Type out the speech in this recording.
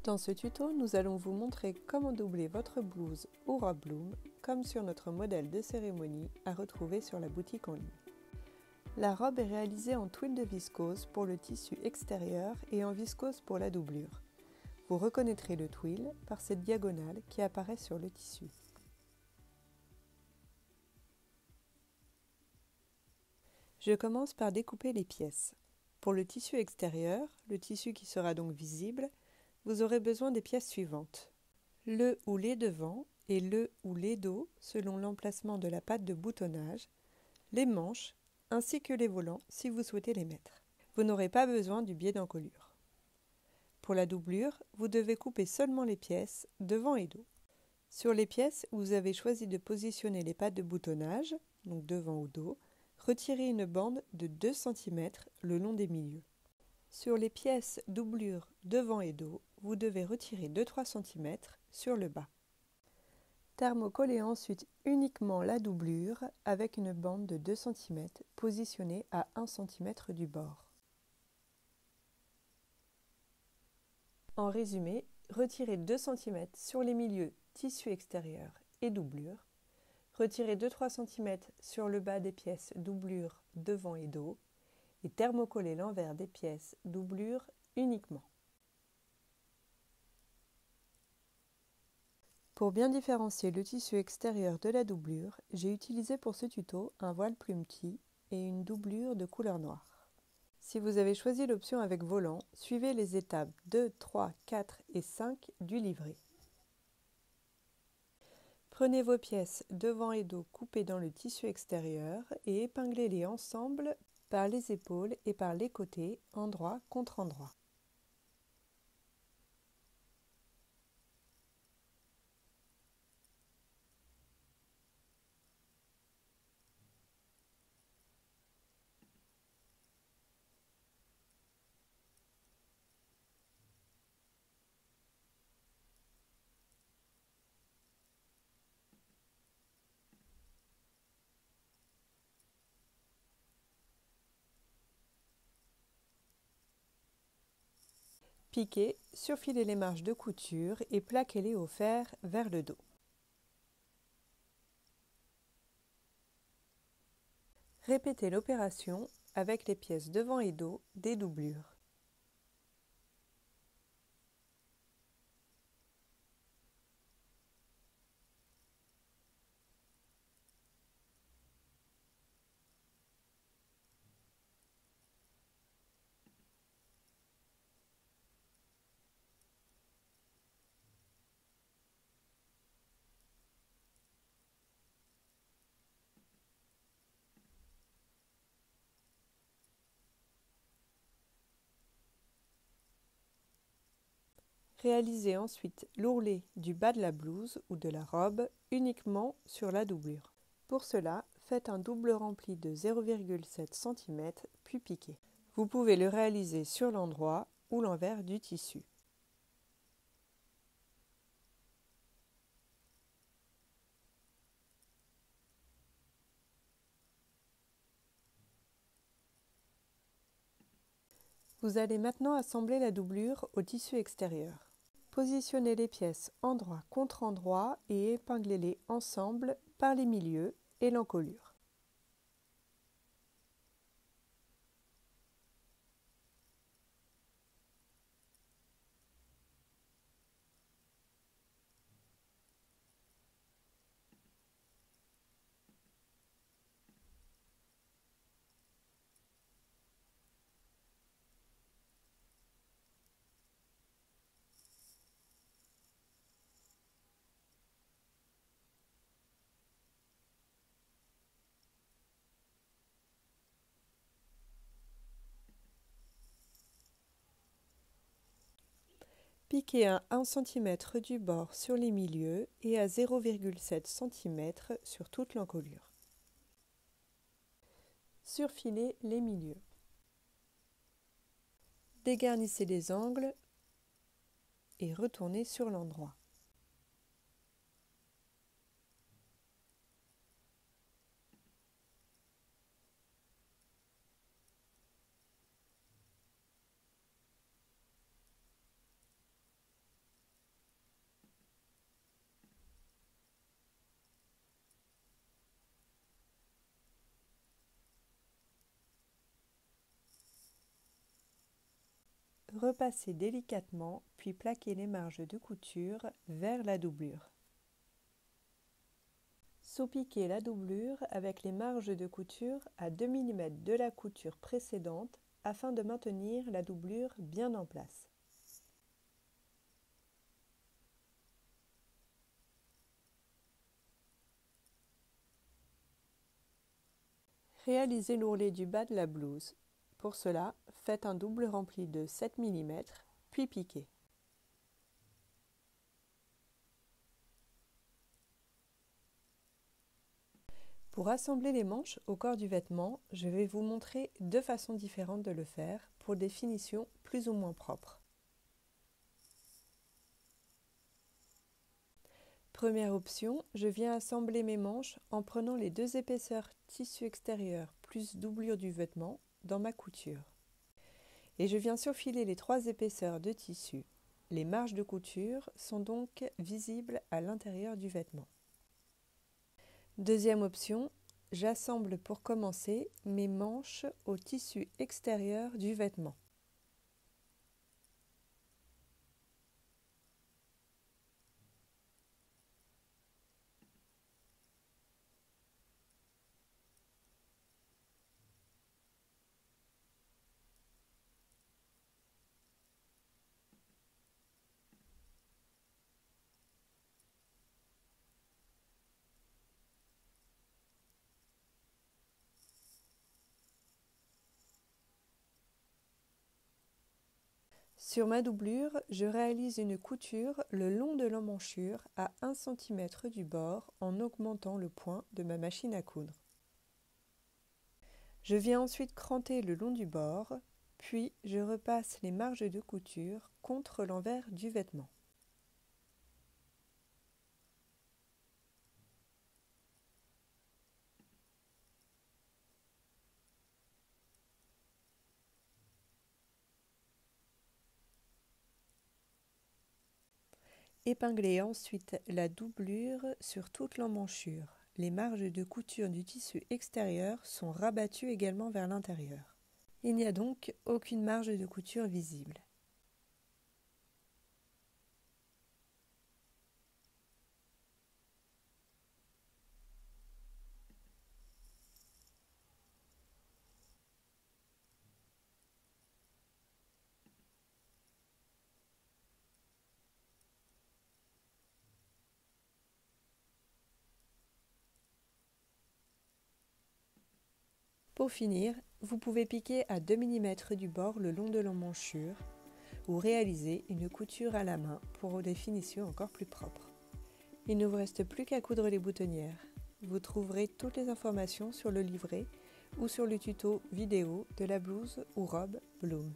Dans ce tuto, nous allons vous montrer comment doubler votre blouse ou robe bloom, comme sur notre modèle de cérémonie à retrouver sur la boutique en ligne. La robe est réalisée en twill de viscose pour le tissu extérieur et en viscose pour la doublure. Vous reconnaîtrez le twill par cette diagonale qui apparaît sur le tissu. Je commence par découper les pièces. Pour le tissu extérieur, le tissu qui sera donc visible, vous aurez besoin des pièces suivantes. Le ou les devants et le ou les dos selon l'emplacement de la patte de boutonnage, les manches ainsi que les volants si vous souhaitez les mettre. Vous n'aurez pas besoin du biais d'encolure. Pour la doublure, vous devez couper seulement les pièces devant et dos. Sur les pièces où vous avez choisi de positionner les pattes de boutonnage, donc devant ou dos, retirez une bande de 2 cm le long des milieux. Sur les pièces doublure devant et dos, vous devez retirer 2-3 cm sur le bas. Thermocollez ensuite uniquement la doublure avec une bande de 2 cm positionnée à 1 cm du bord. En résumé, retirez 2 cm sur les milieux tissu extérieur et doublure, retirez 2-3 cm sur le bas des pièces doublure devant et dos, et thermocoller l'envers des pièces doublure uniquement. Pour bien différencier le tissu extérieur de la doublure, j'ai utilisé pour ce tuto un voile plume tee et une doublure de couleur noire. Si vous avez choisi l'option avec volant, suivez les étapes 2, 3, 4 et 5 du livret. Prenez vos pièces devant et dos coupées dans le tissu extérieur et épinglez-les ensemble par les épaules et par les côtés, endroit contre endroit. Piquez, surfilez les marges de couture et plaquez-les au fer vers le dos. Répétez l'opération avec les pièces devant et dos des doublures. Réalisez ensuite l'ourlet du bas de la blouse ou de la robe uniquement sur la doublure. Pour cela, faites un double rempli de 0,7 cm puis piquez. Vous pouvez le réaliser sur l'endroit ou l'envers du tissu. Vous allez maintenant assembler la doublure au tissu extérieur. Positionnez les pièces endroit contre endroit et épinglez-les ensemble par les milieux et l'encolure. Piquez à 1 cm du bord sur les milieux et à 0,7 cm sur toute l'encolure. Surfilez les milieux. Dégarnissez les angles et retournez sur l'endroit. repassez délicatement puis plaquez les marges de couture vers la doublure. Sous-piquez la doublure avec les marges de couture à 2 mm de la couture précédente afin de maintenir la doublure bien en place. Réalisez l'ourlet du bas de la blouse. Pour cela, faites un double rempli de 7 mm, puis piquez. Pour assembler les manches au corps du vêtement, je vais vous montrer deux façons différentes de le faire pour des finitions plus ou moins propres. Première option, je viens assembler mes manches en prenant les deux épaisseurs tissu extérieur plus doublure du vêtement dans ma couture. Et je viens surfiler les trois épaisseurs de tissu. Les marges de couture sont donc visibles à l'intérieur du vêtement. Deuxième option, j'assemble pour commencer mes manches au tissu extérieur du vêtement. Sur ma doublure, je réalise une couture le long de l'emmanchure à 1 cm du bord en augmentant le point de ma machine à coudre. Je viens ensuite cranter le long du bord, puis je repasse les marges de couture contre l'envers du vêtement. Épinglez ensuite la doublure sur toute l'emmanchure. Les marges de couture du tissu extérieur sont rabattues également vers l'intérieur. Il n'y a donc aucune marge de couture visible. Pour finir, vous pouvez piquer à 2 mm du bord le long de l'emmanchure ou réaliser une couture à la main pour des finitions encore plus propres. Il ne vous reste plus qu'à coudre les boutonnières. Vous trouverez toutes les informations sur le livret ou sur le tuto vidéo de la blouse ou robe Bloom.